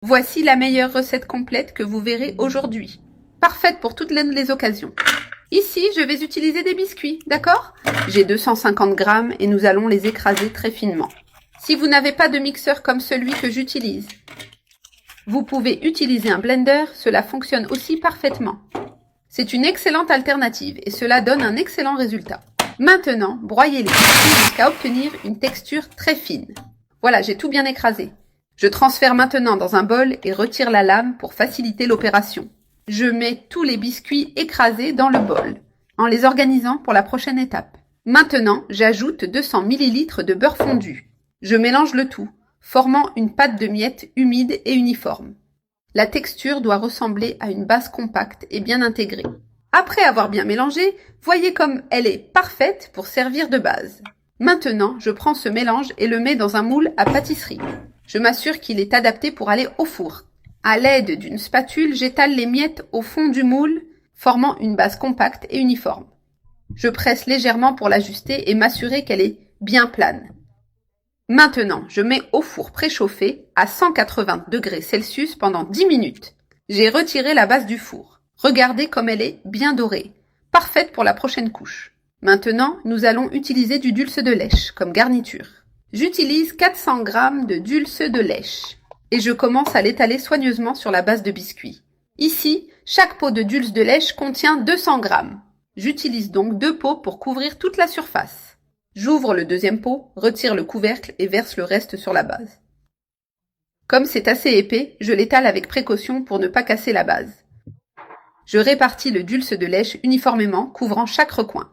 Voici la meilleure recette complète que vous verrez aujourd'hui. Parfaite pour toutes les occasions. Ici, je vais utiliser des biscuits, d'accord? J'ai 250 grammes et nous allons les écraser très finement. Si vous n'avez pas de mixeur comme celui que j'utilise, vous pouvez utiliser un blender, cela fonctionne aussi parfaitement. C'est une excellente alternative et cela donne un excellent résultat. Maintenant, broyez les biscuits jusqu'à obtenir une texture très fine. Voilà, j'ai tout bien écrasé. Je transfère maintenant dans un bol et retire la lame pour faciliter l'opération. Je mets tous les biscuits écrasés dans le bol, en les organisant pour la prochaine étape. Maintenant, j'ajoute 200 ml de beurre fondu. Je mélange le tout, formant une pâte de miettes humide et uniforme. La texture doit ressembler à une base compacte et bien intégrée. Après avoir bien mélangé, voyez comme elle est parfaite pour servir de base. Maintenant, je prends ce mélange et le mets dans un moule à pâtisserie. Je m'assure qu'il est adapté pour aller au four. À l'aide d'une spatule, j'étale les miettes au fond du moule, formant une base compacte et uniforme. Je presse légèrement pour l'ajuster et m'assurer qu'elle est bien plane. Maintenant, je mets au four préchauffé à 180 degrés Celsius pendant 10 minutes. J'ai retiré la base du four. Regardez comme elle est bien dorée, parfaite pour la prochaine couche. Maintenant, nous allons utiliser du dulce de lèche comme garniture. J'utilise 400 g de dulce de lèche et je commence à l'étaler soigneusement sur la base de biscuit. Ici, chaque pot de dulce de lèche contient 200 g. J'utilise donc 2 pots pour couvrir toute la surface. J'ouvre le deuxième pot, retire le couvercle et verse le reste sur la base. Comme c'est assez épais, je l'étale avec précaution pour ne pas casser la base. Je répartis le dulce de lèche uniformément, couvrant chaque recoin.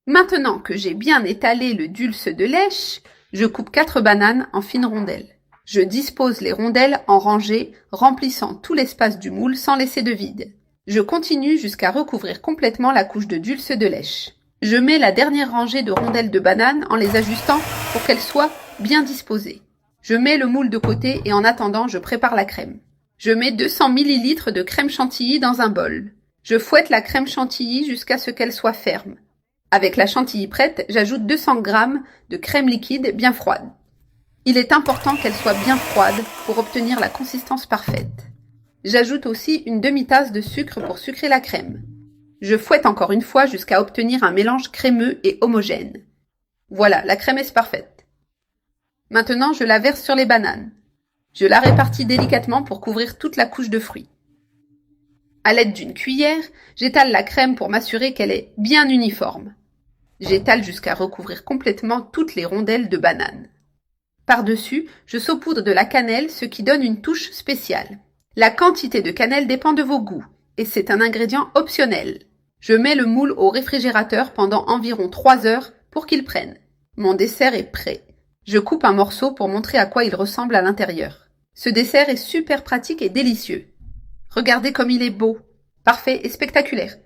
Maintenant que j'ai bien étalé le dulce de lèche, je coupe 4 bananes en fines rondelles. Je dispose les rondelles en rangées, remplissant tout l'espace du moule sans laisser de vide. Je continue jusqu'à recouvrir complètement la couche de dulce de lèche. Je mets la dernière rangée de rondelles de bananes en les ajustant pour qu'elles soient bien disposées. Je mets le moule de côté et en attendant, je prépare la crème. Je mets 200 ml de crème chantilly dans un bol. Je fouette la crème chantilly jusqu'à ce qu'elle soit ferme. Avec la chantilly prête, j'ajoute 200 g de crème liquide bien froide. Il est important qu'elle soit bien froide pour obtenir la consistance parfaite. J'ajoute aussi une demi-tasse de sucre pour sucrer la crème. Je fouette encore une fois jusqu'à obtenir un mélange crémeux et homogène. Voilà, la crème est parfaite. Maintenant, je la verse sur les bananes. Je la répartis délicatement pour couvrir toute la couche de fruits. À l'aide d'une cuillère, j'étale la crème pour m'assurer qu'elle est bien uniforme. J'étale jusqu'à recouvrir complètement toutes les rondelles de banane. Par-dessus, je saupoudre de la cannelle, ce qui donne une touche spéciale. La quantité de cannelle dépend de vos goûts, et c'est un ingrédient optionnel. Je mets le moule au réfrigérateur pendant environ 3 heures pour qu'il prenne. Mon dessert est prêt. Je coupe un morceau pour montrer à quoi il ressemble à l'intérieur. Ce dessert est super pratique et délicieux. Regardez comme il est beau, parfait et spectaculaire.